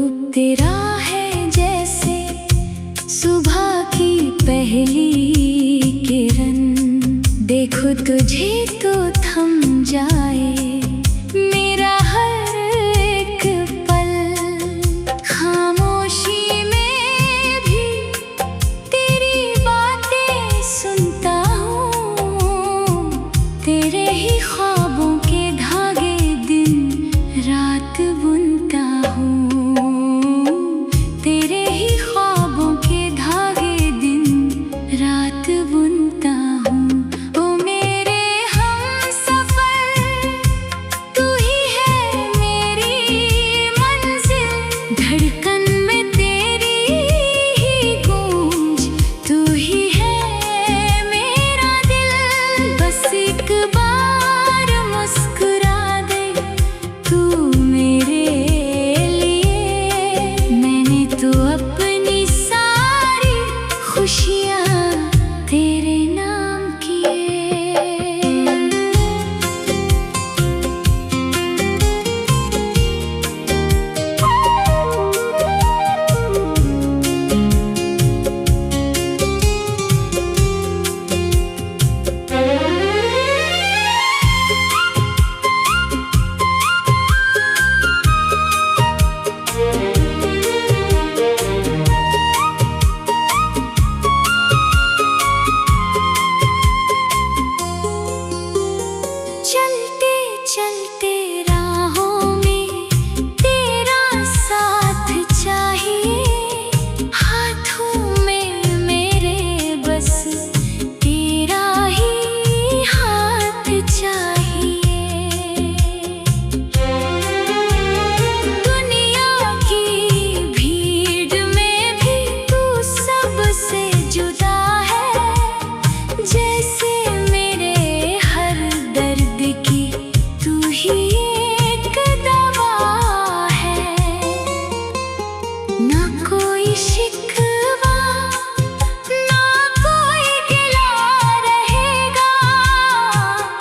रूप तेरा है जैसे सुबह की पहली किरण, देखो तुझे तो थम जाए मेरा हर एक पल। खामोशी में भी तेरी बातें सुनता हूँ, तेरे ही ख्वाबों के धागे दिन रात बुनता हूँ, तेरे ही ख्वाबों के धागे दिन रात बुनता हूँ। ओ मेरे हमसफर, तू ही है मेरी मंजिल, धड़कन में तेरी ही गूंज, तू ही है मेरा दिल। बस एक बार मुस्कुरा दे तू मेरे लिए, मैंने तो अपनी सारी खुशियाँ तेरे नाम किए। चलते चलते राहों में तेरा साथ चाहिए, हाथों में मेरे बस तेरा ही हाथ चाहिए। दुनिया की भीड़ में भी तू सबसे जुदा है, जैसे मेरे हर दर्द की तू ही एक दवा है। ना कोई शिकवा ना कोई गिला रहेगा,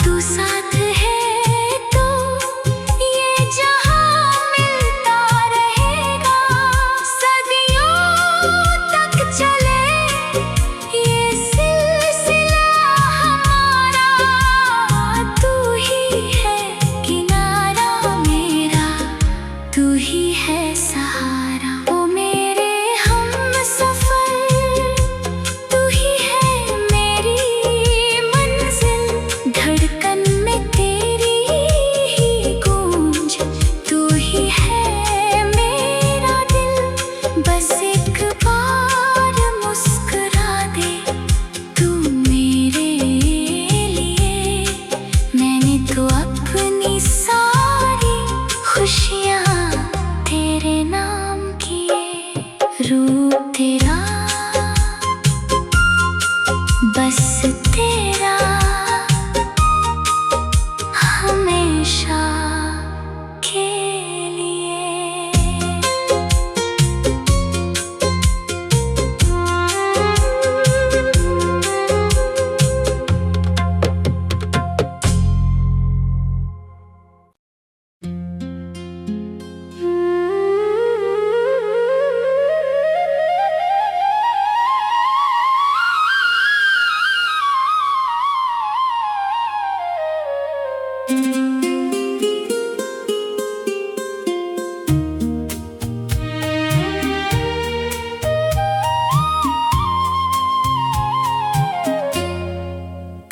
तू साथ है तो ये जहां मिलता रहेगा। सदियों तक चले ये सिलसिला हमारा, तू ही है किनारा मेरा, तू ही है सहारा। ओ मेरे हमसफर, तू ही है मेरी मंजिल, धड़कन में तेरी ही गूंज, तू ही है मेरा दिल। बस एक बार मुस्कुरा दे तू मेरे लिए, मैंने तो अपनी सारी खुशियाँ तेरे नाम किए। रूप तेरा, बस तेरा, हमेशा के लिए।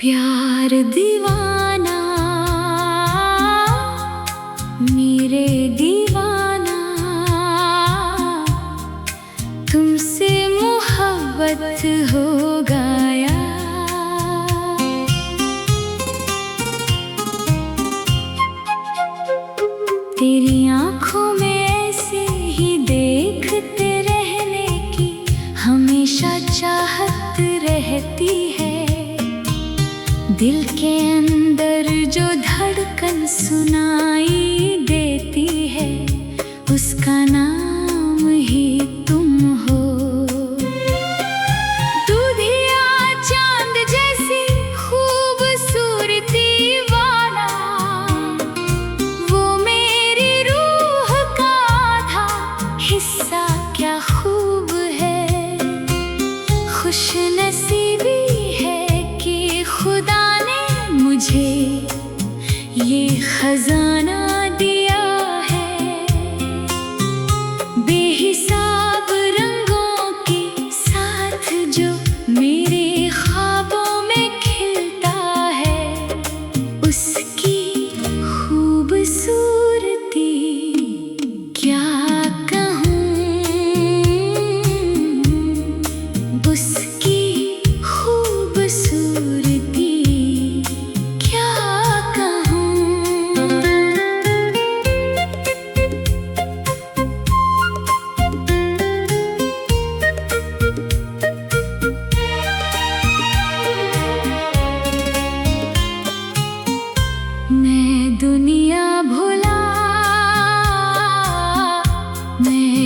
प्यार दीवाना मेरे दीवाना, तुमसे मोहब्बत हो गया। तेरी आँखों में ऐसे ही देखते रहने की हमेशा चाहत रहती है। दिल के अंदर जो धड़कन सुनाई देती है, उसका नाम ही तुम हो। दूधिया चांद जैसी खूबसूरती वाला, वो मेरी रूह का आधा हिस्सा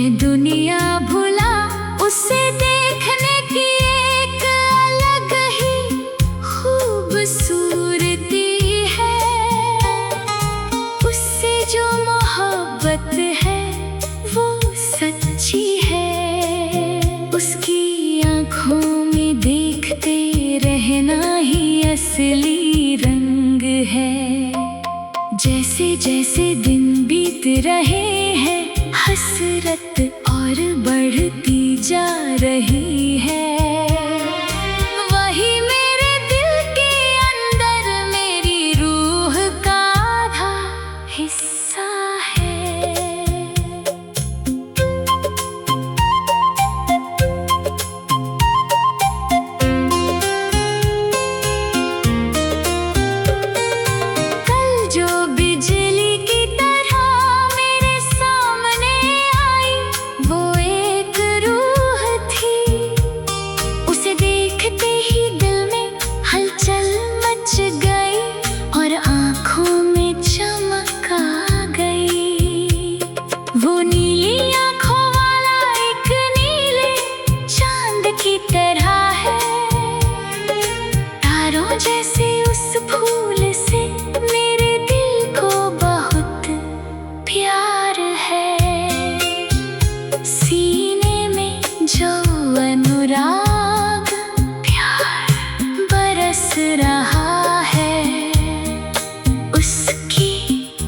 मैं दुनिया भुला उसे देखने की एक अलग ही खूबसूरती है। उससे जो मोहब्बत है वो सच्ची है। उसकी आँखों में देखते रहना ही असली रंग है। जैसे जैसे दिन बीत रहे हैं हसरत और बढ़ती जा रही है। वही मेरे दिल के अंदर मेरी रूह का आधा हिस्सा है। कल जो बिजली की तरह मेरे सामने आई वो एक रूह थी। उसे देखते ही दिल में हलचल मच गई और आँखों में चमक आ गई। वो नीली आँखों वाला एक नीले चांद की तरह है। तारों जैसे उस फूल से मेरे दिल को बहुत प्यार है। सीने में जो अनुराग प्यार बरस रहा है उसकी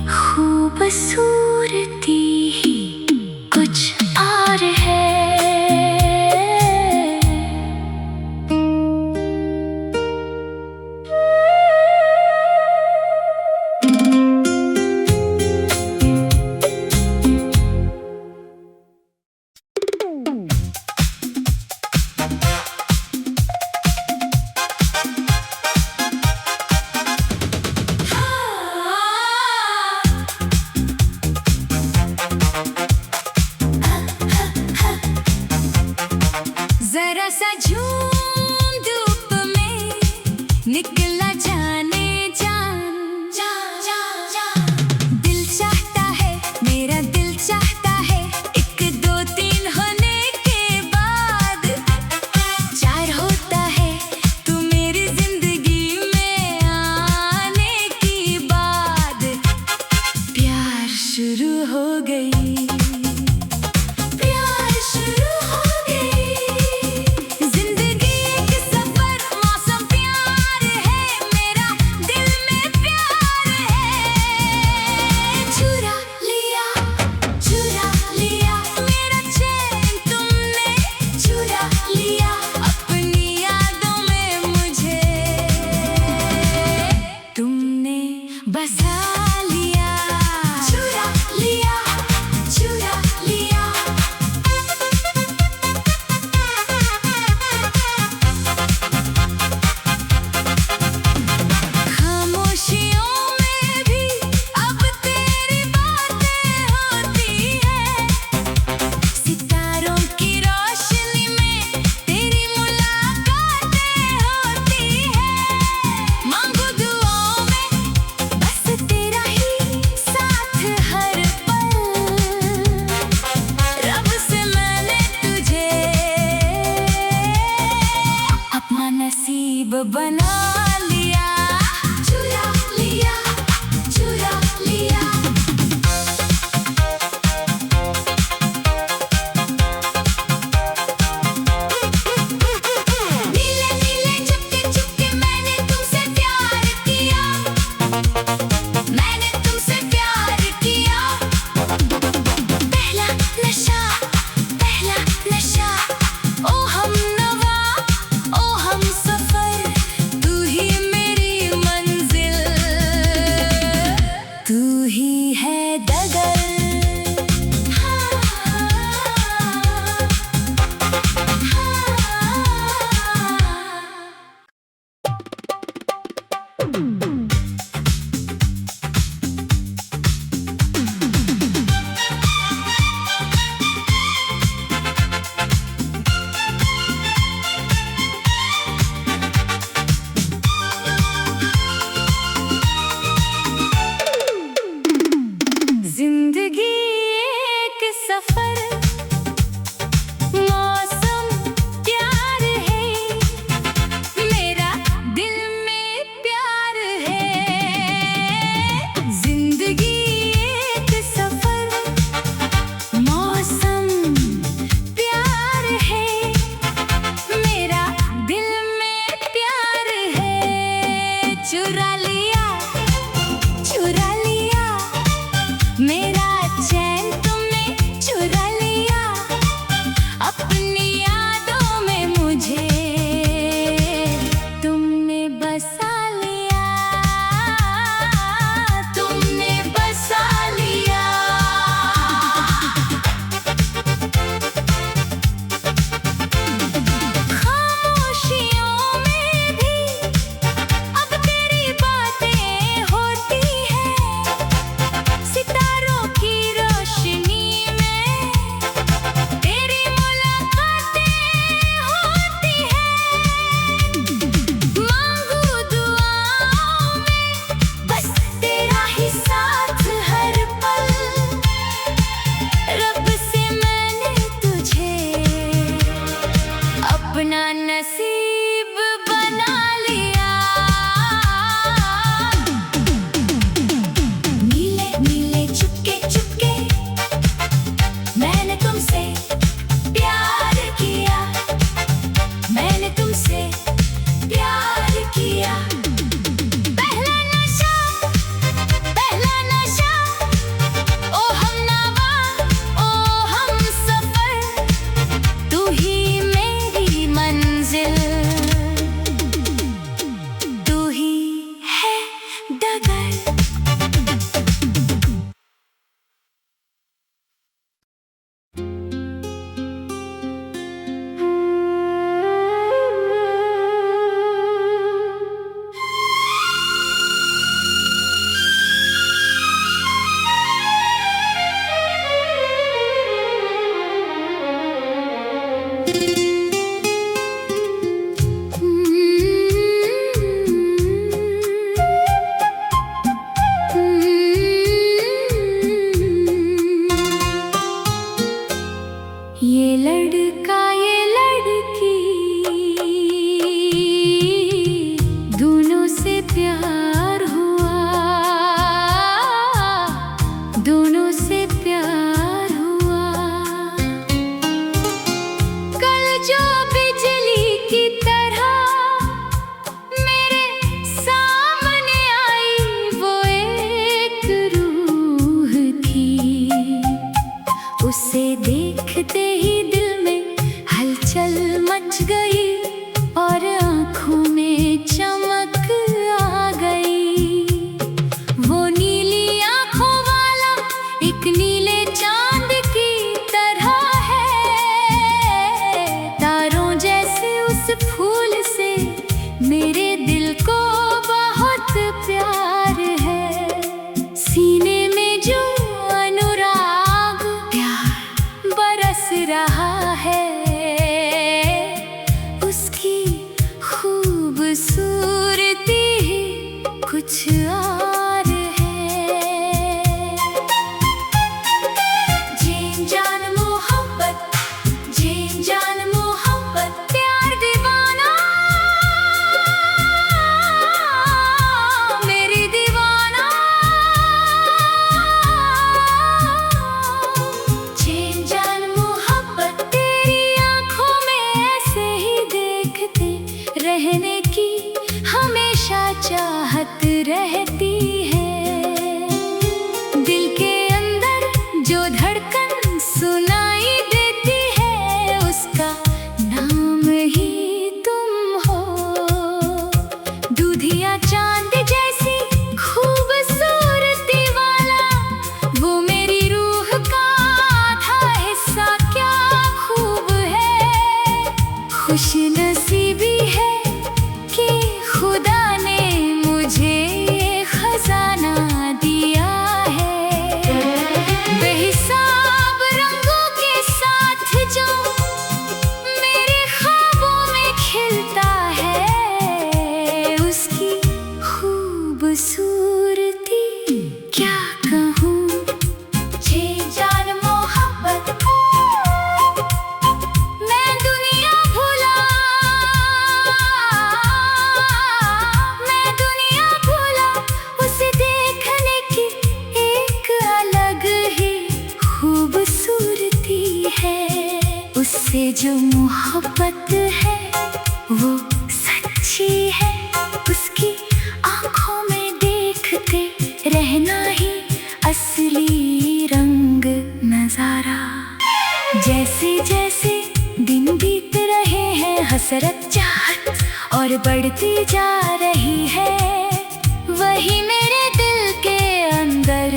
खूबसूरती ही कुछ और है। जरा सा झूम धूप में निकला जाने जान। दिल चाहता है मेरा दिल चाहता है एक दो तीन होने के बाद चार होता है। तू मेरी जिंदगी में आने की बाद प्यार शुरू हो गई। प्यार शुरू हो गई। ये लड़का ये लड़की दोनों से प्यार हुआ, दोनों से प्यार हुआ। कल जो बिजली की तरह मेरे सामने आई वो एक रूह थी। उसे देखते ही दिल में हलचल मच गई और आँखों में चमक आ गई। वो नीली आँखों वाला एक नीले चांद की तरह है। तारों जैसे उस फूल से मेरे दिल को बहुत प्यार है। सीने में जो अनुराग प्यार बरस रहा है, उसकी खूबसूरती कुछ और है। जीन जान मोहब्बत, जीन जान मोहब्बत, प्यार दीवाना मेरी दीवाना। जीन जान मोहब्बत, तेरी आँखों में ऐसे ही देखते रहने की हमेशा चाहत रहती है। दिल के अंदर जो धड़कन सुनाई देती है, उसका नाम ही तुम हो। दूधिया चांद जैसी खूबसूरती वाला वो मेरी रूह का आधा हिस्सा, क्या खूब है। खुशनसीबी है कि खुदा ने मुझे ये खजाना दिया है। बेहिसाब रंगों के साथ जो मेरे ख्वाबों में खिलता है, उसकी खूबसूरती क्या कहूँ। जीन जान मोहब्बत, मैं दुनिया भुला, मैं दुनिया भुला, उसे देखने की एक अलग ही खूबसूरती है। उससे जो मोहब्बत है वो सच्ची है। उसकी आँखों में देखते रहना ही असली रंग नजारा। जैसे जैसे दिन बीत रहे हैं, हसरत चाहत और बढ़ती जा रही है। वही मेरे दिल के अंदर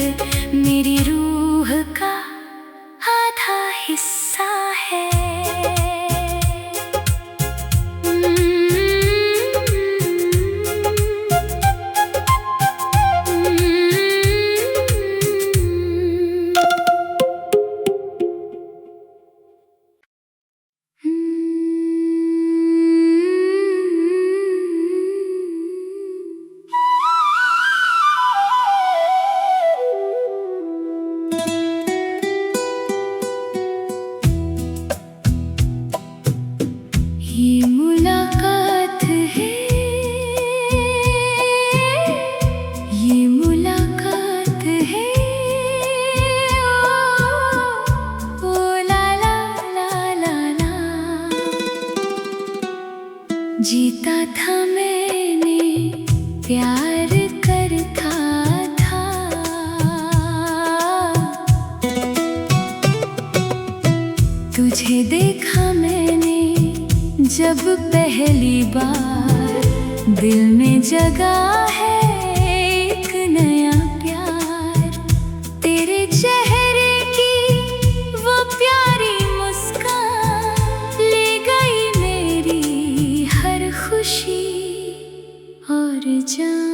मेरी रूह का आधा हिस्सा है। ये मुलाकात है, ये मुलाकात है। ओ ला ला ला ला ला। जीता था मैंने प्यार करता था, तुझे देखा मैंने जब पहली बार। दिल में जगा है एक नया प्यार। तेरे चेहरे की वो प्यारी मुस्कान ले गई मेरी हर खुशी और जान।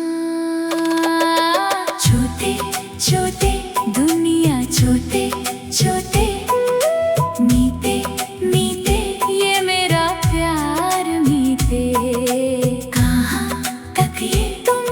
छोटे छोटे दुनिया, छोटे छोटे मीते मीते, ये मेरा प्यार मीते। कहाँ तक ये तुम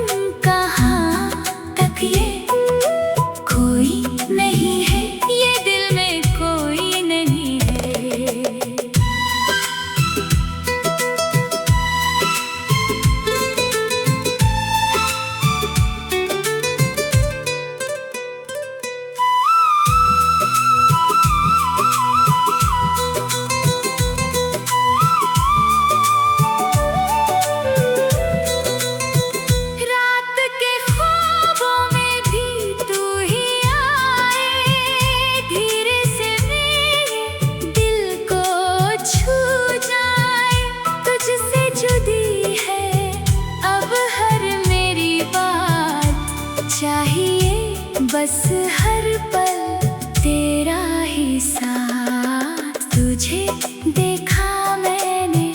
तुझे देखा मैंने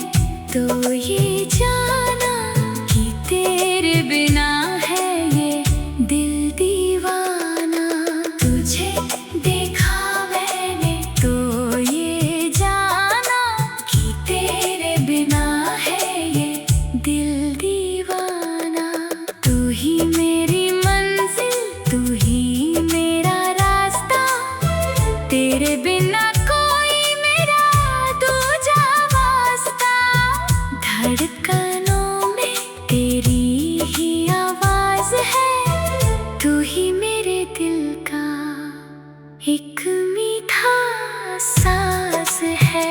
तो ये जाना कि तेरे बिना है ये दिल दीवाना। तुझे देखा मैंने तो ये जाना कि तेरे बिना है ये दिल दीवाना। तू ही मेरी मंजिल, तू ही मेरा रास्ता, तेरे बिना धड़कनों में तेरी ही आवाज है। तू ही मेरे दिल का एक मीठा सांस है।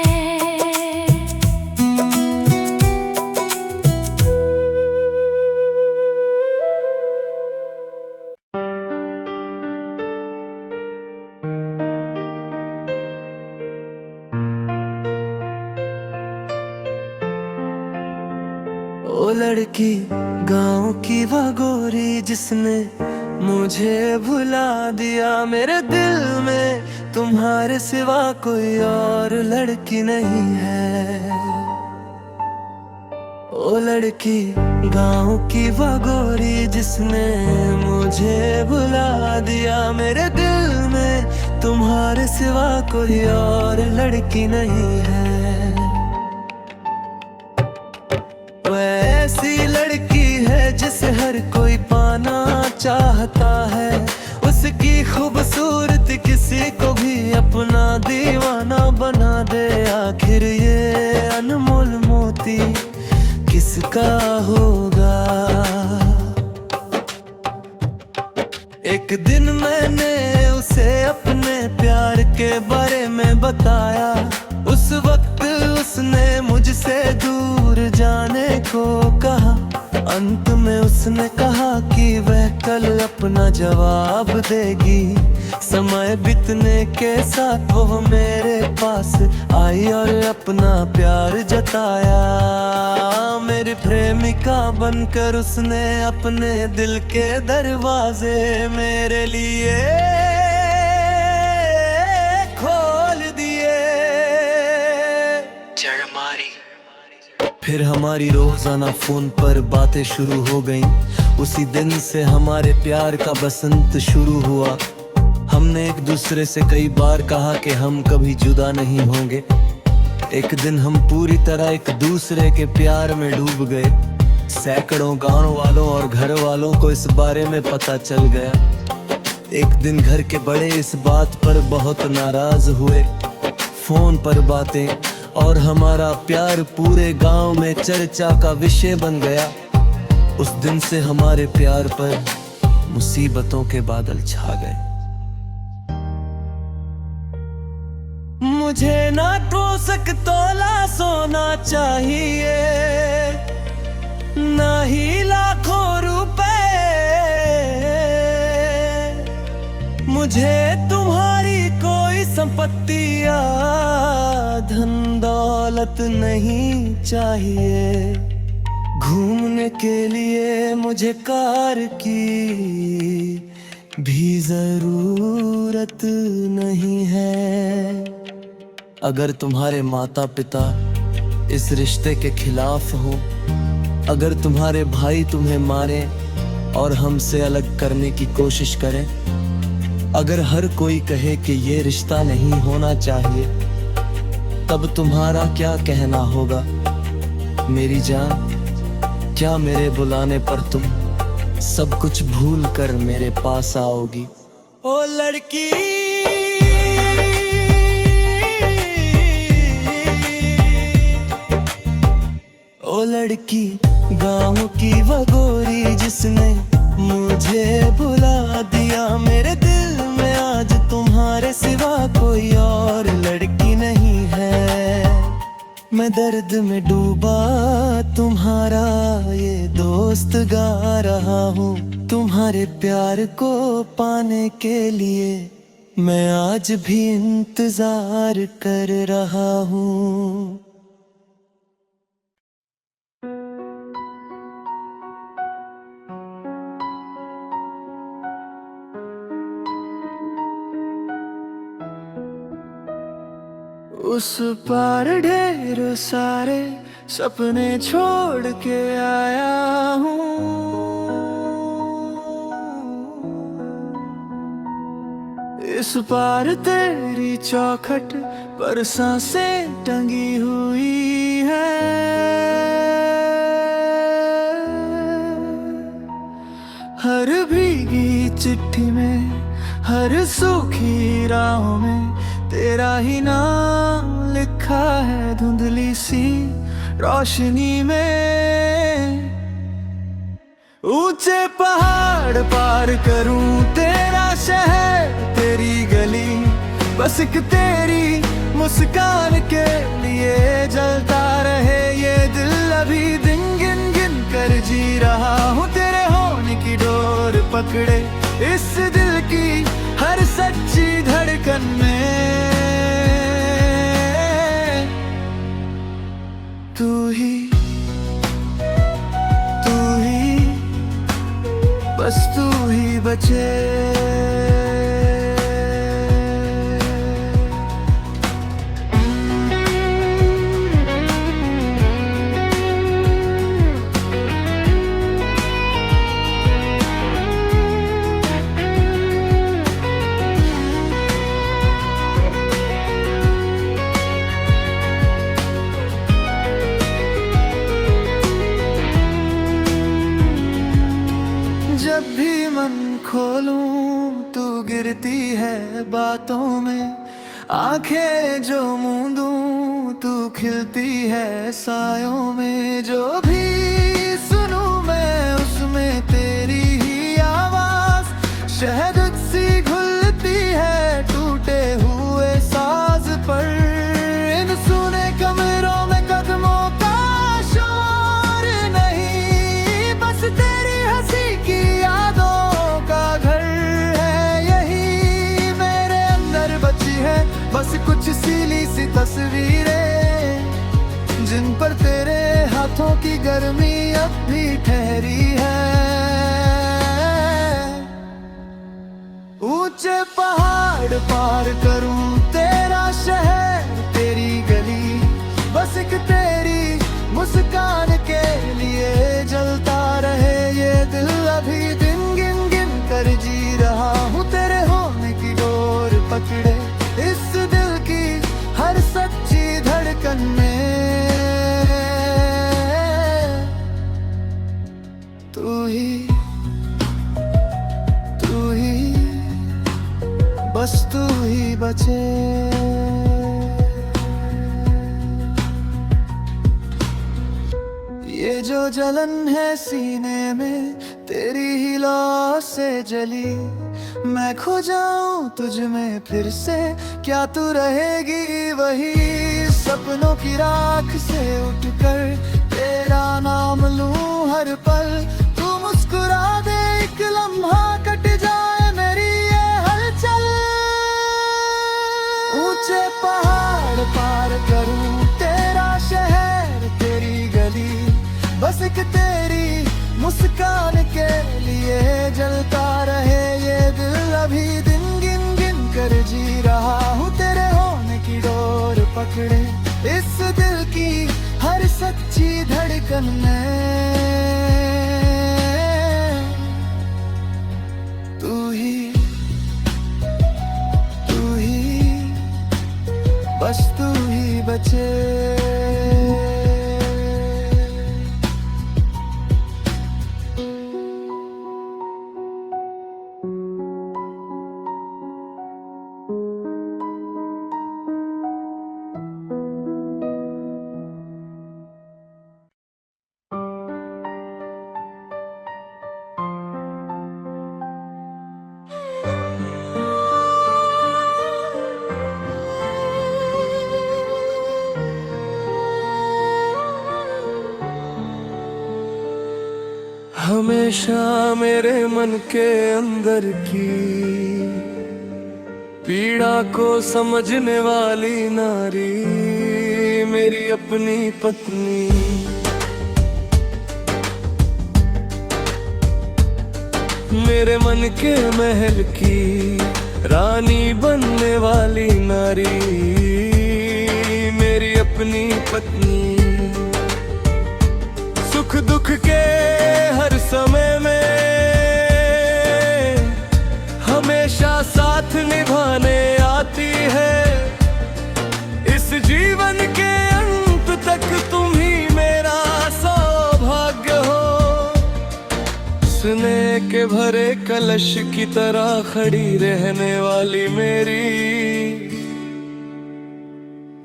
ओ लड़की गाँव की वह गोरी जिसने मुझे भुला दिया, मेरे दिल में तुम्हारे सिवा कोई और लड़की नहीं है। ओ लड़की गाँव की वह गोरी जिसने मुझे भुला दिया, मेरे दिल में तुम्हारे सिवा कोई और लड़की नहीं है। ऐसी लड़की है जिसे हर कोई पाना चाहता है, उसकी खूबसूरती किसी को भी अपना दीवाना बना दे। आखिर ये अनमोल मोती किसका होगा? एक दिन मैंने उसे अपने प्यार के बारे में बताया, उस वक्त उसने मुझसे दूर जाने को कहा। अंत में उसने कहा कि वह कल अपना जवाब देगी। समय बीतने के साथ वो मेरे पास आई और अपना प्यार जताया। मेरी प्रेमिका बनकर उसने अपने दिल के दरवाजे मेरे लिए फिर हमारी रोजाना फोन पर बातें शुरू हो गईं। उसी दिन से हमारे प्यार का बसंत शुरू हुआ। हमने एक दूसरे से कई बार कहा कि हम कभी जुदा नहीं होंगे। एक दिन हम पूरी तरह एक दूसरे के प्यार में डूब गए। सैकड़ों गांव वालों और घर वालों को इस बारे में पता चल गया। एक दिन घर के बड़े इस बात पर बहुत नाराज हुए। फोन पर बातें और हमारा प्यार पूरे गांव में चर्चा का विषय बन गया। उस दिन से हमारे प्यार पर मुसीबतों के बादल छा गए। मुझे ना तो तोला सोना चाहिए, ना ही लाखों रुपए। मुझे तुम्हारी कोई संपत्ति या धन दौलत नहीं चाहिए। घूमने के लिए मुझे कार की भी जरूरत नहीं है। अगर तुम्हारे माता पिता इस रिश्ते के खिलाफ हो, अगर तुम्हारे भाई तुम्हें मारे और हमसे अलग करने की कोशिश करें, अगर हर कोई कहे कि ये रिश्ता नहीं होना चाहिए, तब तुम्हारा क्या कहना होगा? मेरी जान, क्या मेरे बुलाने पर तुम सब कुछ भूल कर मेरे पास आओगी? ओ लड़की, ओ लड़की, गाँव की वो गोरी जिसने मुझे भुला दिया, मेरे दिल में आज तुम्हारे सिवा कोई और लड़की नहीं है। मैं दर्द में डूबा तुम्हारा ये दोस्त गा रहा हूँ। तुम्हारे प्यार को पाने के लिए मैं आज भी इंतजार कर रहा हूँ। उस पार ढेर सारे सपने छोड़ के आया हूँ। इस पार तेरी चौखट पर सांसें टंगी हुई है। हर भीगी चिट्ठी में, हर सूखी राहों में तेरा ही नाम लिखा है धुंधली सी रोशनी में। ऊंचे पहाड़ पार करूं तेरा शहर तेरी गली, बस एक तेरी मुस्कान के लिए जलता रहे ये दिल। अभी दिन गिन गिन कर जी रहा हूँ तेरे होने की डोर पकड़े, इस दिल की हर सच्ची धड़कन में। तू ही बस तू ही बचे। जब भी मन खोलूं तू गिरती है बातों में, आंखें जो मूंदूं तू खिलती है सायों में। जो भी सुनूं मैं उसमें तेरी ही आवाज, शहद सी घुलती है टूटे हुए साज पर। इन सुने कमरों में कदमों का शोर नहीं, बस तेरी हंसी की यादों का घर है यही। मेरे अंदर बची है बस कुछ सीली सी तस्वीरें, जिन पर तेरे हाथों की गर्मी अब भी ठहरी है। ऊंचे पहाड़ पार करूं तेरा शहर तेरी गली, बस एक तेरी मुस्कान के लिए जलता रहे ये दिल। अभी दिन गिन गिन कर जी रहा हूँ तेरे होने की डोर पकड़े, इस दिल की हर सच्ची धड़कन में। तू ही बस तू ही बचे। ये जो जलन है सीने में तेरी ही लौ से जली, मैं खो जाऊं तुझ में फिर से क्या तू रहेगी वही। सपनों की राख से उठकर तेरा नाम लूं हर पल, तू मुस्कुरा दे एक लम्हा कट जाए मेरी ये हलचल। ऊंचे पहाड़ पार करूं तेरा शहर तेरी गली, बस एक तेरी मुस्कान के लिए जलता रहे ये दिल। अभी दिन गिन गिन कर जी रहा हूँ तेरे होने की डोर पकड़े, इस दिल की हर सच्ची धड़कन में। तू ही बस तू ही बचे। हमेशा मेरे मन के अंदर की पीड़ा को समझने वाली नारी मेरी अपनी पत्नी। मेरे मन के महल की रानी बनने वाली नारी पत्नी। सुख दुख के हर समय में हमेशा साथ निभाने आती है। इस जीवन के अंत तक तुम ही मेरा सौभाग्य हो। स्नेह के भरे कलश की तरह खड़ी रहने वाली मेरी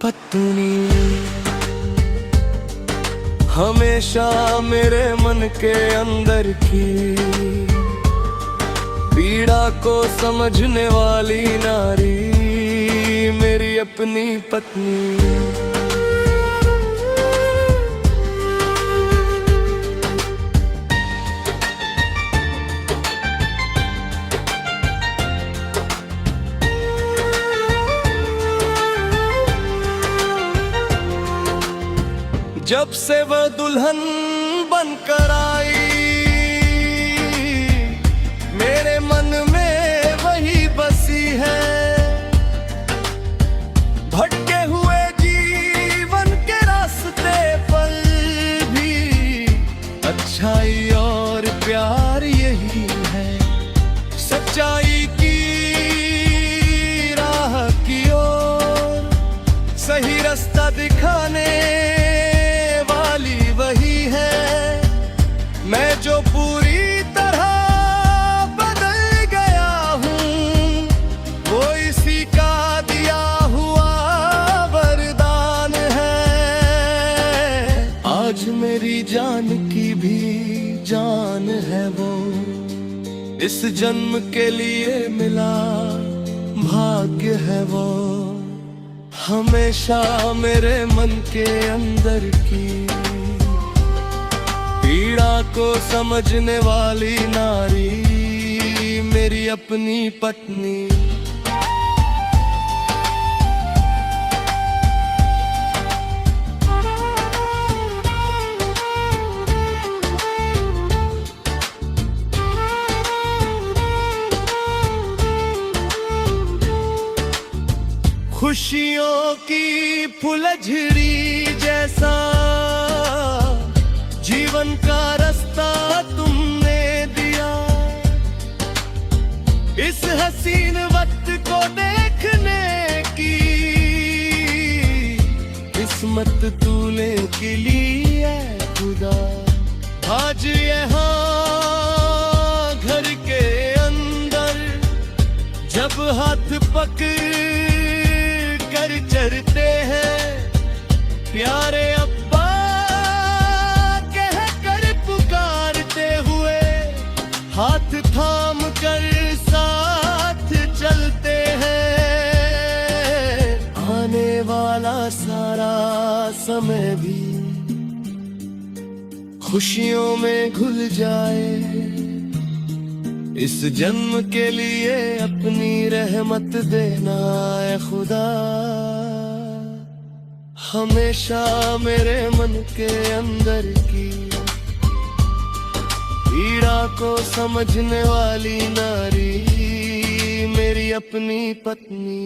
पत्नी। हमेशा मेरे मन के अंदर की पीड़ा को समझने वाली नारी मेरी अपनी पत्नी। जब से वह दुल्हन बनकर आई मेरे मन में वही बसी है। भटके हुए जीवन के रास्ते पर भी अच्छाई और प्यार यही है। सच्चाई की राह की ओर सही रास्ता दिखाने वही है। मैं जो पूरी तरह बदल गया हूँ वो इसी का दिया हुआ वरदान है। आज मेरी जान की भी जान है वो, इस जन्म के लिए मिला भाग्य है वो। हमेशा मेरे मन के अंदर की पीड़ा को समझने वाली नारी मेरी अपनी पत्नी। खुशियों की फुलझड़ी जैसा जीवन का रास्ता तुमने दिया। इस हसीन वक्त को देखने की किस्मत तूने के लिए खुदा। आज यहाँ घर के अंदर जब हाथ पकड़ कर चलते हैं प्यारे अब्बा कह कर पुकारते हुए हाथ थाम कर साथ चलते हैं। आने वाला सारा समय भी खुशियों में घुल जाए। इस जन्म के लिए अपनी रहमत देना है खुदा। हमेशा मेरे मन के अंदर की पीड़ा को समझने वाली नारी मेरी अपनी पत्नी।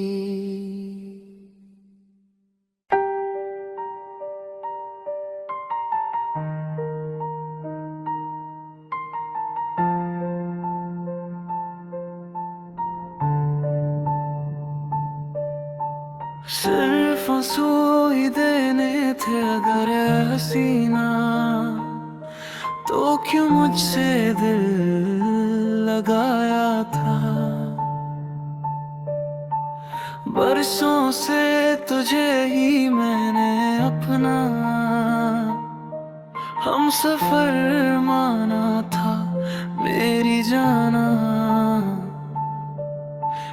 सिर्फ आंसू ही देने थे अगर हसीना तो क्यों मुझसे दिल लगाया था। बरसों से तुझे ही मैंने अपना हम सफर माना था मेरी जाना।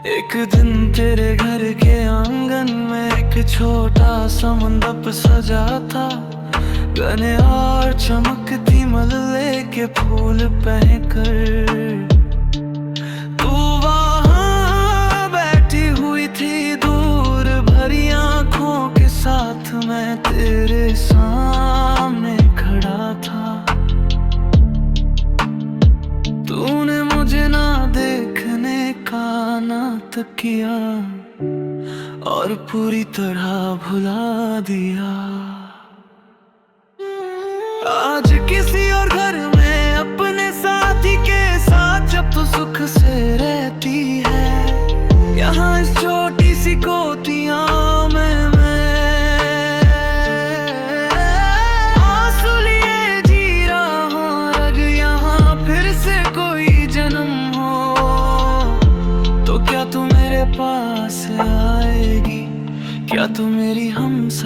एक दिन तेरे घर के आंगन में एक छोटा सा मंडप सजा था। घने और चमकती मल्ले के फूल पहनकर तू वहाँ बैठी हुई थी दूर भरी आंखों के साथ। मैं तेरे सामने खड़ा था। तूने मुझे ना देखने का नाटक किया और पूरी तरह भुला दिया।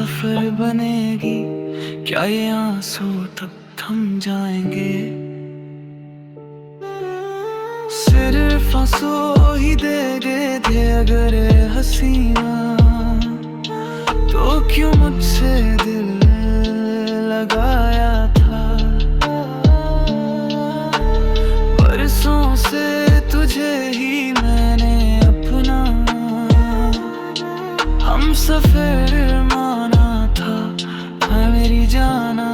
सफर बनेगी, क्या ये आंसू तब थम जाएंगे? सिर्फ आंसू ही दे गए थे अगर ये हसीना, तो क्यों मुझसे दिल लगाया था? बरसों से तुझे ही मैंने अपना हम सफर माना था, है मेरी जाना।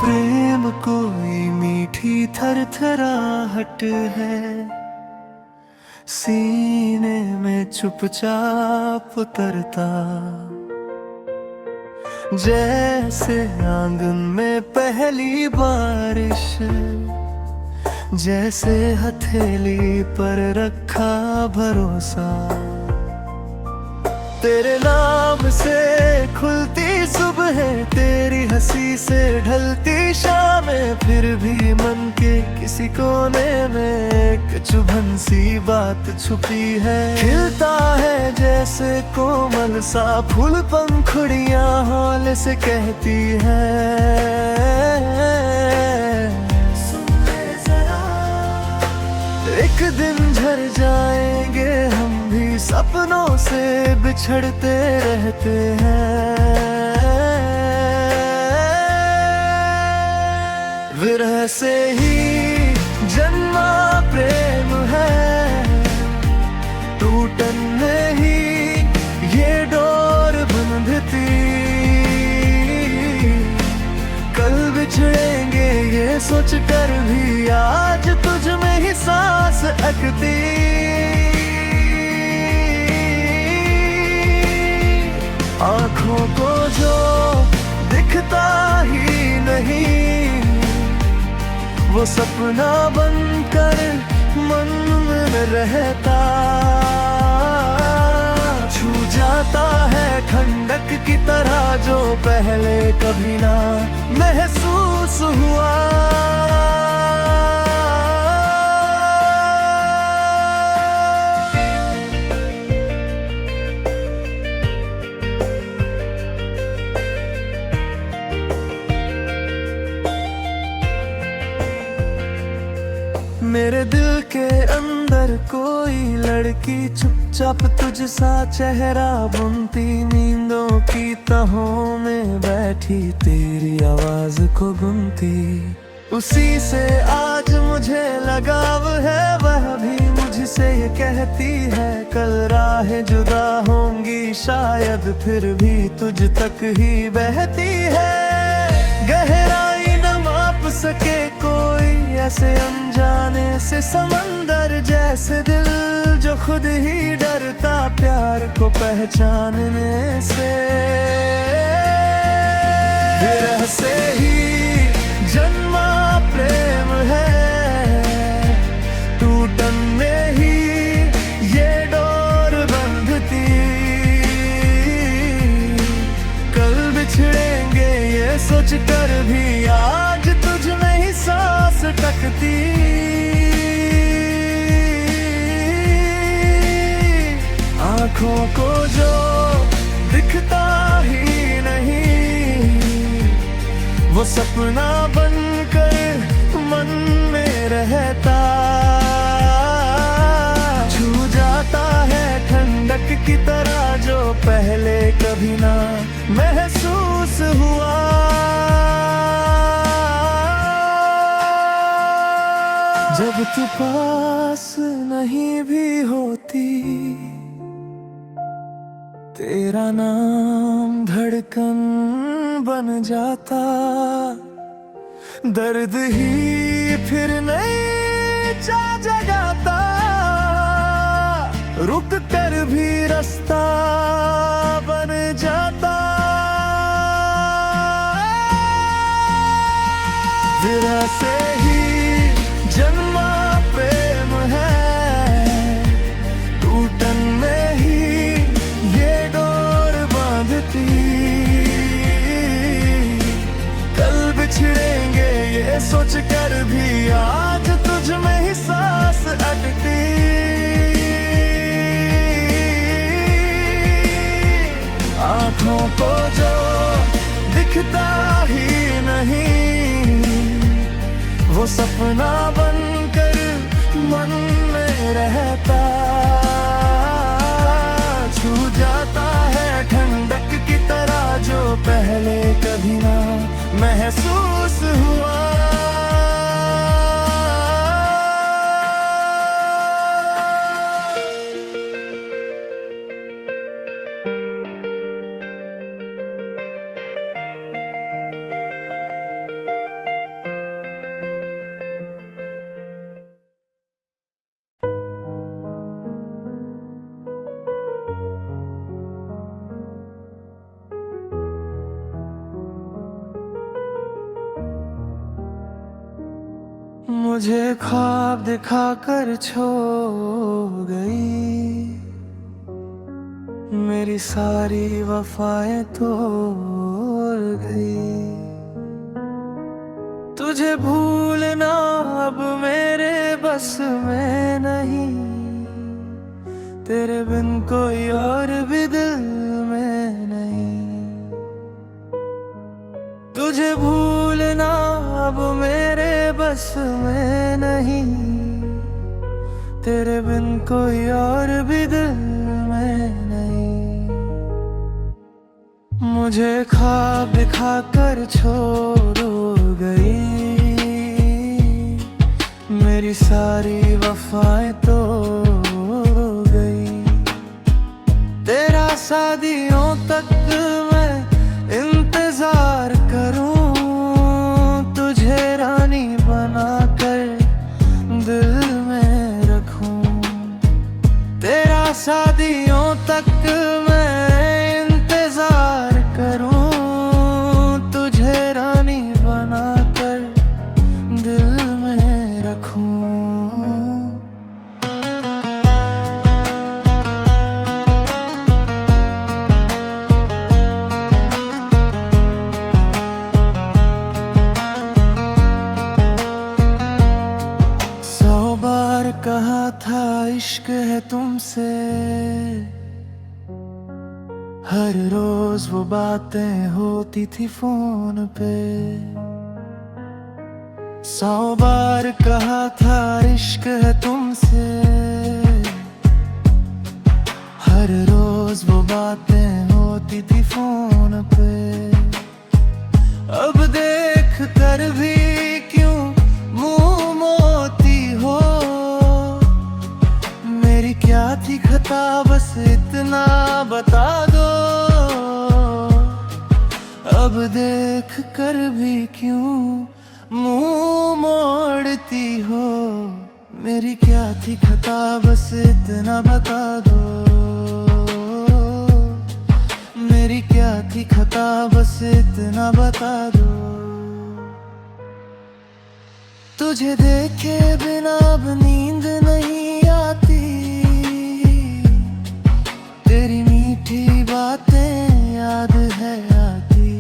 प्रेम कोई मीठी थरथराहट है, सीने में चुपचाप उतरता, जैसे आंगन में पहली बारिश, जैसे हथेली पर रखा भरोसा। तेरे नाम से खुलती सुबह, तेरी हंसी से ढलती शामें, फिर भी मन के किसी कोने में एक चुभन सी बात छुपी है। खिलता है जैसे कोमल सा फूल, पंखुड़ियां हौले से कहती है, सुन ले जरा, एक दिन झर जाएंगे हम भी, सपनों से बिछड़ते रहते हैं। विरह से ही जन्मा प्रेम है, टूटन नहीं ये डोर बंधती, कल बिछड़ेंगे ये सोच कर भी आज तुझ में ही सांस अटकती। आँखों को जो दिखता ही नहीं, वो सपना बनकर मन में रहता, छू जाता है ठंडक की तरह जो पहले कभी ना महसूस हुआ। मेरे दिल के अंदर कोई लड़की चुपचाप तुझ सा चेहरा बुनती, नींदों की तहों में बैठी तेरी आवाज को गुनती। उसी से आज मुझे लगाव है, वह भी मुझसे ये कहती है, कल राहें जुदा होंगी शायद फिर भी तुझ तक ही बहती है। गहराई न माप सके कोई ऐसे अनजाने से समंदर, जैसे दिल जो खुद ही डरता प्यार को पहचानने से। विरह से ही जन्मा प्रेम है, टूटन में ही ये डोर बंधती, कल बिछड़ेंगे ये सोच कर भी आज तुझ में ही सांस टकती। आँखों को जो दिखता ही नहीं, वो सपना बनकर मन में रहता, छू जाता है ठंडक की तरह जो पहले कभी ना महसूस महसूस हुआ। जब तू पास नहीं भी होती, तेरा नाम धड़कन बन जाता। दर्द ही फिर नहीं चा जगाता, रुक कर भी रास्ता बन जाता। फिर ऐसे ही जन्मा प्रेम है, टूटन में ही ये डोर बांधती। कल बिछड़ेंगे ये सोच कर भी आज तुझ में ही सांस अटकती। आँखों को जो दिखता ही नहीं, वो सपना बनकर मन में रहता। छू जाता है ठंडक की तरह जो पहले कभी ना महसूस हुआ। मुझे ख्वाब दिखाकर छोड़ गई, मेरी सारी वफाएं तोड़ गई। तुझे भूलना अब मेरे बस में नहीं, तेरे बिन कोई और भी दिल में नहीं। तुझे भूलना अब मेरे बस में नहीं, तेरे बिन कोई और भी दिल में नहीं। मुझे ख्वाब दिखाकर छोड़ गई, मेरी सारी वफाएं तोड़ गई। तेरा शादियों तक मैं इंतजार करूं, तुझे रानी बनाकर दिल में रखूं। तेरा शादियों तक मैं इंतजार करूं, तुझे रानी बनाकर दिल में रखूं। कहा था इश्क है तुमसे, हर रोज वो बातें होती थी फोन पे। 100 बार कहा था इश्क है तुमसे, हर रोज वो बातें होती थी फोन पे। अब देख कर भी क्यों मुंह मोती हो, मेरी क्या थी खता बस इतना बता दो। अब देख कर भी क्यों मुंह मोड़ती हो, मेरी क्या थी खता बस इतना बता दो। मेरी क्या थी खता बस इतना बता दो। तुझे देखे बिना अब नींद नहीं आती, तेरी मीठी बातें याद है आती।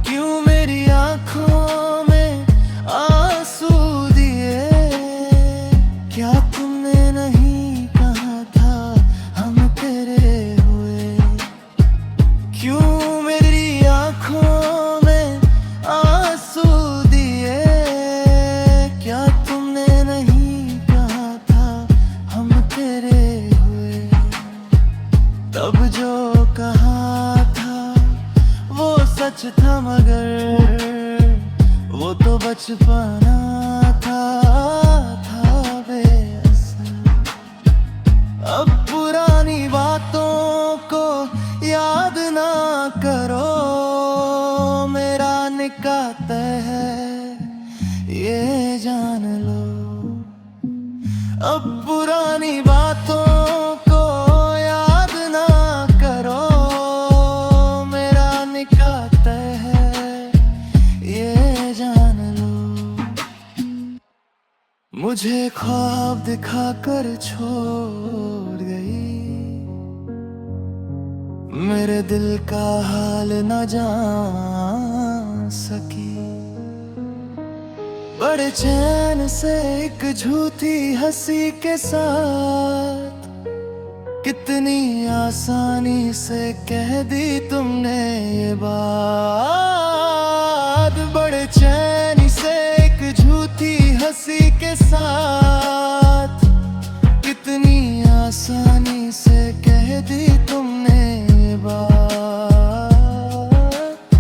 क्यों मेरी आंखों में आंसू दिए, क्या तुमने नहीं कहा था हम तेरे हुए। क्यों मेरी आंखों में आंसू दिए, क्या तुमने नहीं कहा था हम तेरे हुए। तब जो कहा था मगर वो तो बचपना था बेअसर। अब पुरानी बातों को याद ना करो, मेरा निकाह तय है ये जान लो। अब पुरानी बातों को याद ना करो, मेरा निकाह तय है ये जान लो। मुझे ख्वाब दिखाकर छोड़ गई, मेरे दिल का हाल न जान सकी। बड़े चैन से एक झूठी हंसी के साथ कितनी आसानी से कह दी तुमने ये बात। बड़े चैन से एक झूठी हंसी के साथ कितनी आसानी से कह दी तुमने ये बात।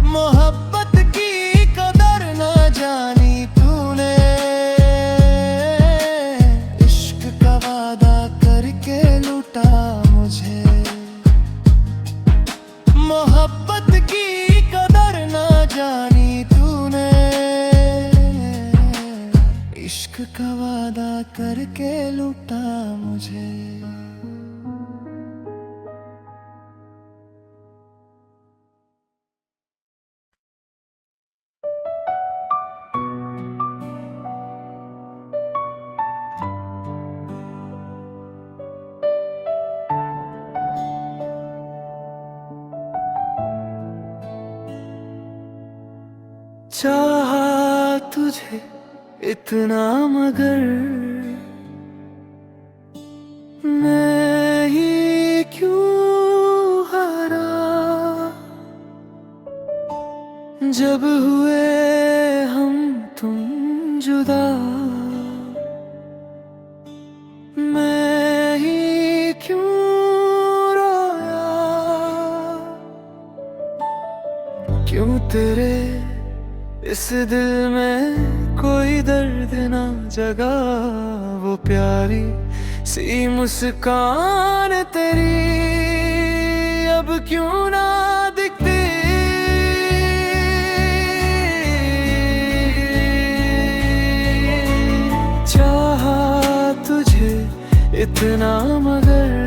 मोहब्बत की कदर न जानी तूने, इश्क का वादा करके लूटा मुझे। मोहब्बत की कदर न जानी तूने, इश्क का वादा करके लूटा मुझे। चाहा तुझे इतना मगर मैं ही क्यों हारा। जब हुए हम तुम जुदा, मैं ही क्यों रोया। क्यों तेरे इस दिल में कोई दर्द ना जगा। वो प्यारी सी मुस्कान तेरी अब क्यों ना दिखती। चाहा तुझे इतना मगर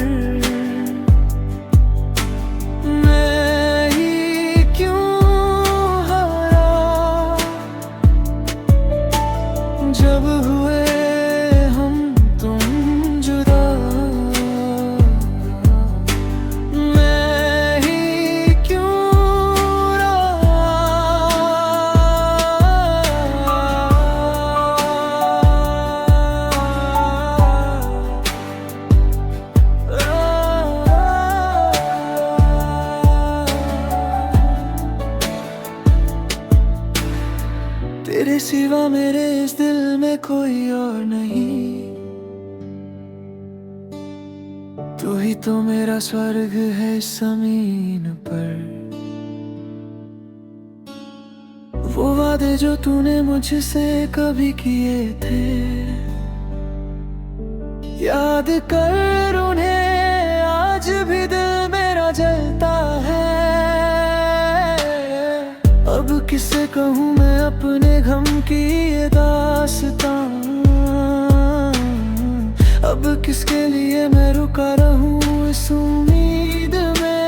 जब हुए हम तुम जुदा, मैं ही क्यों तेरे सिवा मेरे इस दिल में कोई और नहीं। तू ही तो मेरा स्वर्ग है इस जमीन पर। वो वादे जो तूने मुझसे कभी किए थे, याद कर उन्हें आज भी दिल मेरा जलता है। अब किसे कहूँ मैं अपने गम की ये दास्तां, अब किसके लिए मैं रुका रहूं इस उम्मीद में।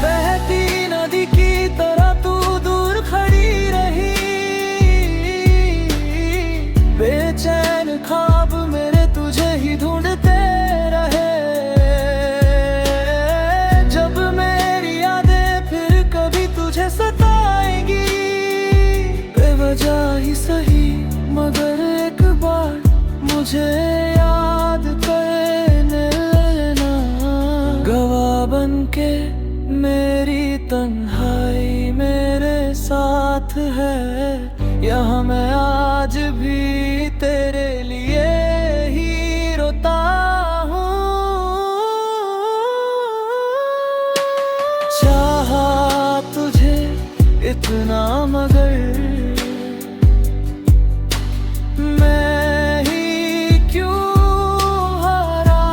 बहती नदी की तरह तू दूर खड़ी रही, बेचैन ख्वाब मेरे तुझे ही ढूंढते रहे। सताएंगी बेवजह ही सही, मगर एक बार मुझे याद करने लेना। गवाह बन के मेरी तन्हाई मेरे साथ है, यहाँ मैं आज भी तेरे लिए ही रोता हूँ। इतना, मगर मैं ही क्यों हारा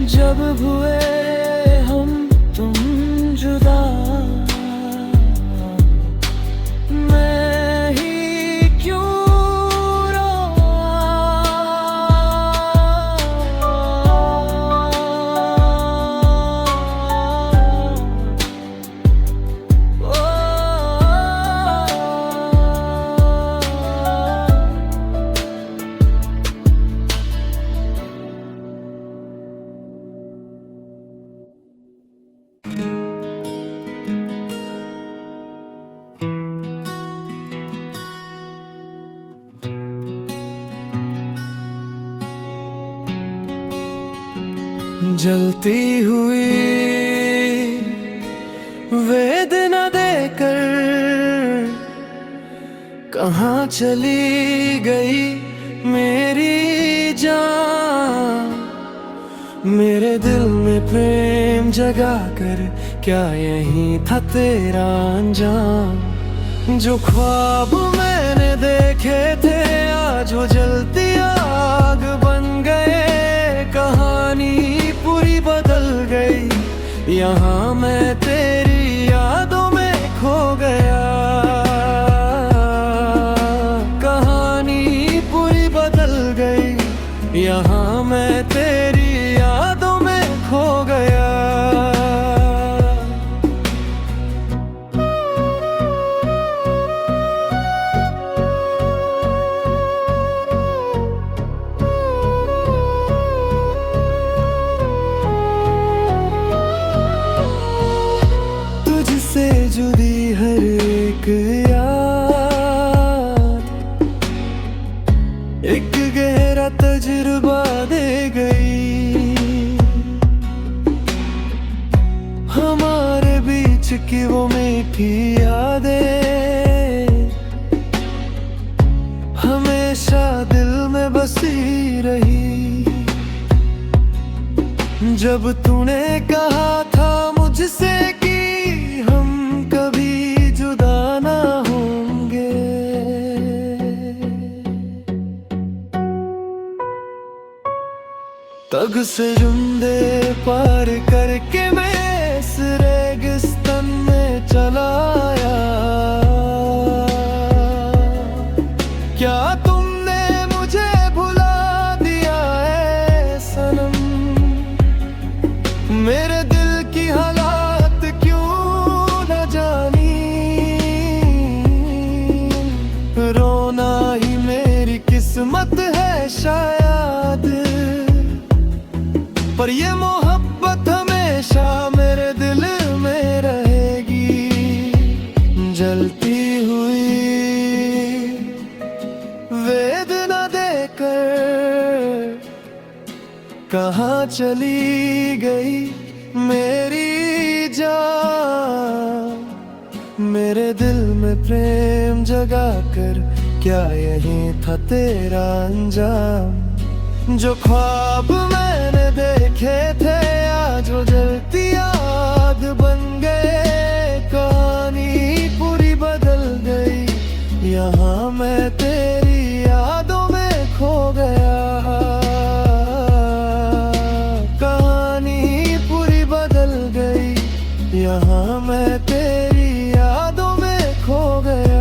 जब हुए हम तुम जुदा। मैं ही क्यों जलती हुई वेदना देकर कहाँ चली गई मेरी जान। मेरे दिल में प्रेम जगा कर क्या यही था तेरा अंजाम। जो ख्वाब मैंने देखे थे आज वो जलती आग बन गए। कहानी पूरी बदल गई, यहाँ मैं तेरी यादों में खो गया। कहानी पूरी बदल गई, यहाँ मैं तेरी यादों में खो गया। तुझसे जुड़ी हर एक याद एक गहरा तजुर्बा दे गई। हमारे बीच की वो मीठी यादें हमेशा दिल में बसी रही। जब तूने कहा था मुझसे कि हम कभी जुदा ना होंगे, तग से जुंदे पार करके मैं इस रेगिस्तान में चला आया। क्या तुमने मुझे भुला दिया है सनम? मेरे दिल की हालात क्यों न जानी? रोना ही मेरी किस्मत है शायद, पर ये मोहब्बत हमेशा मेरे दिल में रहेगी। जलती हुई वेदना देकर कहाँ चली गई मेरी जान। मेरे दिल में प्रेम जगा कर क्या यही था तेरा अंजाम। जो ख्वाब मैंने देखे थे आज वो जलती आग बन गए। कहानी पूरी बदल गई, यहाँ मैं तेरी यादों में खो गया। कहानी पूरी बदल गई, यहाँ मैं तेरी यादों में खो गया।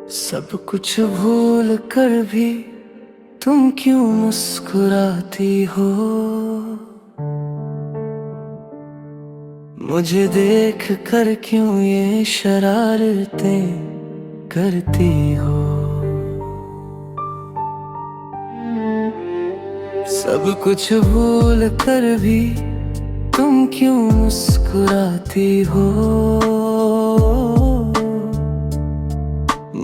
सब कुछ भूल कर भी तुम क्यों मुस्कुराती हो? मुझे देख कर क्यों ये शरारतें करती हो? सब कुछ भूल कर भी तुम क्यों मुस्कुराती हो?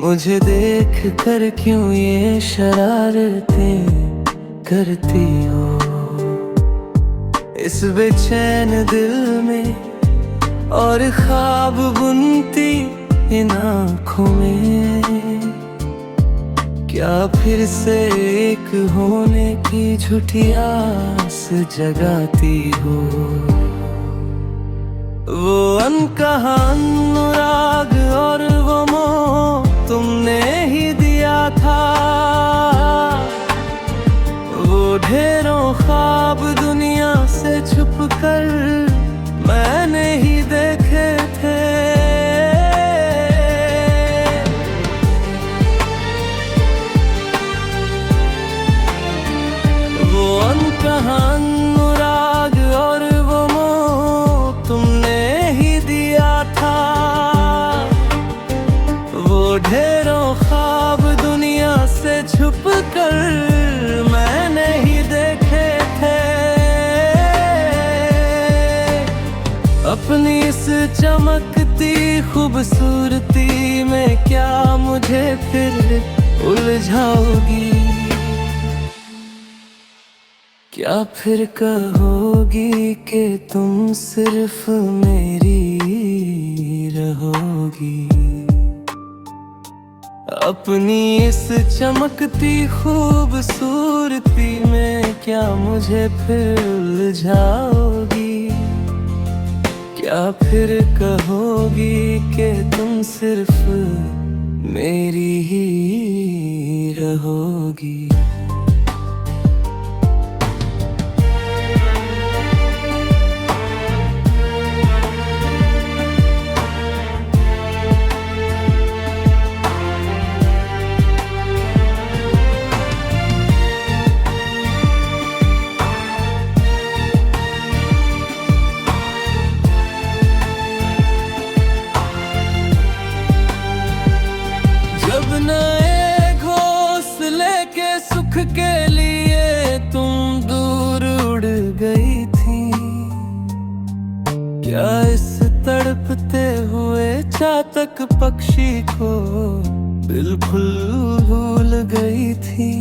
मुझे देख कर क्यों ये शरारतें करती हो? इस बेचैन दिल में और ख्वाब बुनती इन आँखों में क्या फिर से एक होने की झूठी आस जगाती हो। वो अनकहा अनुराग और वो मोह तुमने ही दिया था, वो ढेरों ख्वाब दुनिया से छुप कर मैंने ही देखे थे। वो अनकहा अनुराग और वो मोह तुमने ही दिया था, वो ढेरों ख्वाब दुनिया से छुप कर मैंने ही देखे थे। अपनी इस चमकती खूबसूरती में क्या मुझे फिर उलझाओगी, क्या फिर कहोगी कि तुम सिर्फ मेरी रहोगी। अपनी इस चमकती खूबसूरती में क्या मुझे फिर उलझाओगी, क्या फिर कहोगी कि तुम सिर्फ मेरी ही रहोगी। नए घोंसले के सुख के लिए तुम दूर उड़ गई थी, क्या इस तड़पते हुए चातक पक्षी को बिल्कुल भूल गई थी।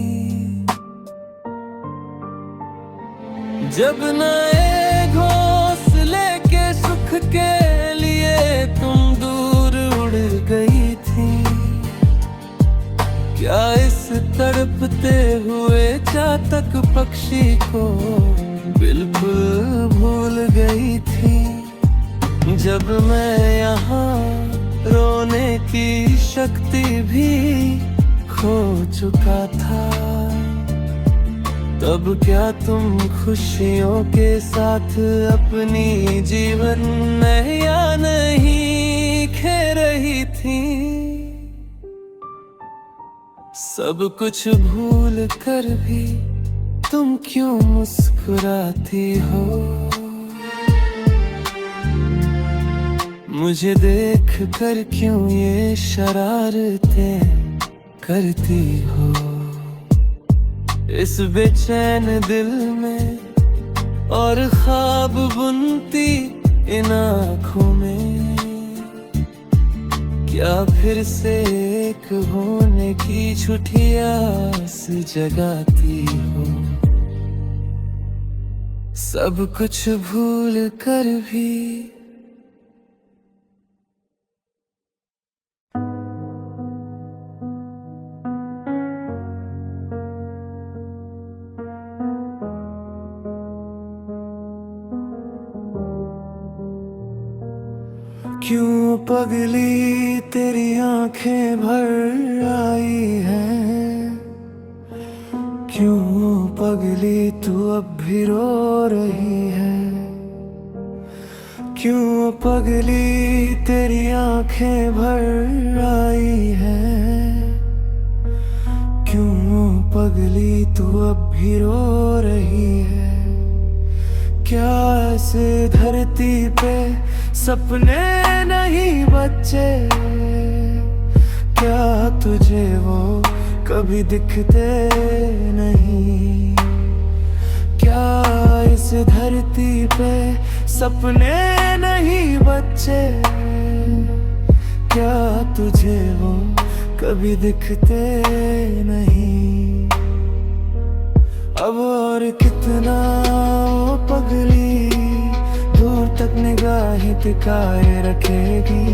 जब नए घोंसले के सुख के लिए तुम दूर उड़ गई थी, क्या इस तड़पते हुए चातक पक्षी को बिल्कुल भूल गई थी। जब मैं यहाँ रोने की शक्ति भी खो चुका था, तब क्या तुम खुशियों के साथ अपनी जीवन नैया नहीं खे रही थी। सब कुछ भूल कर भी तुम क्यों मुस्कुराती हो, मुझे देख कर क्यों ये शरारतें करती हो। इस बेचैन दिल में और ख्वाब बुनती इन आँखों में क्या फिर से एक होने की झूठी आस जगाती हो। सब कुछ भूल कर भी क्यों पगली तेरी आंखें भर आई हैं, क्यों पगली तू अब भी रो रही है। क्यों पगली तेरी आंखें भर आई हैं, क्यों पगली तू अब भी रो रही है। क्या ऐसे धरती पे सपने नहीं बच्चे, क्या तुझे वो कभी दिखते नहीं। क्या इस धरती पे सपने नहीं बच्चे, क्या तुझे वो कभी दिखते नहीं। अब और कितना वो पगली टिकाए रखेगी।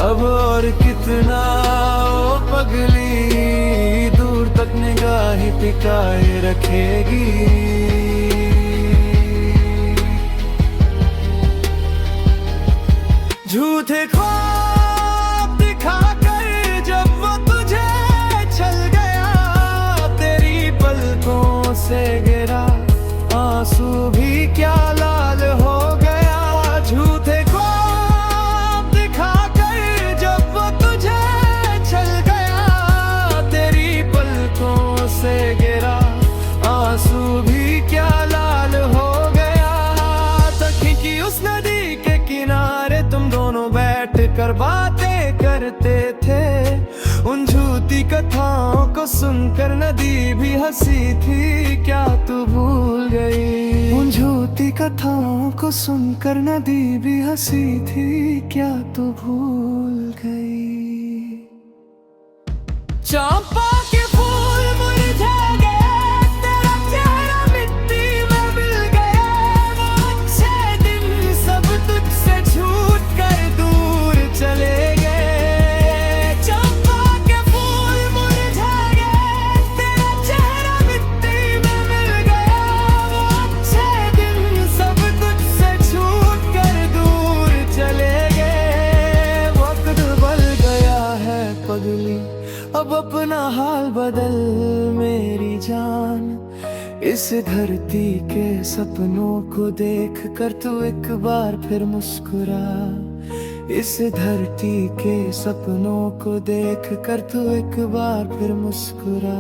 अब और कितना ओ पगली, दूर तक निगाहें टिकाए रखेगी। झूठे ख्वाब दिखाकर जब वो तुझे छल गया, तेरी पलकों से गिरा आंसू भी क्या लाल हो गया। झूठे ख्वाब दिखाकर जब वो तुझे छल गया, तेरी पलकों से गिरा आंसू भी क्या लाल हो गया। तखी की उस नदी के किनारे तुम दोनों बैठ कर बातें करते थे। उन झूठी कथाओं को सुनकर नदी भी हंसी थी, क्या तू भूल गई? उन झूठी कथाओं को सुनकर नदी भी हंसी थी, क्या तू भूल गई? चंपा के फूल मुरझा गए, तेरा चेहरा मिट्टी में मिल गया। वो अच्छे दिन सब तुझसे छूट कर दूर चले गए। चंपा के फूल मुरझा गए, तेरा चेहरा मिट्टी में मिल गया। वो अच्छे दिन सब तुझसे छूट कर दूर चले गए। वक्त बदल गया है पगली, अब अपना हाल बदल मेरी जान। इस धरती के सपनों को देख कर तू एक बार फिर मुस्कुरा। इस धरती के सपनों को देख कर तू एक बार फिर मुस्कुरा।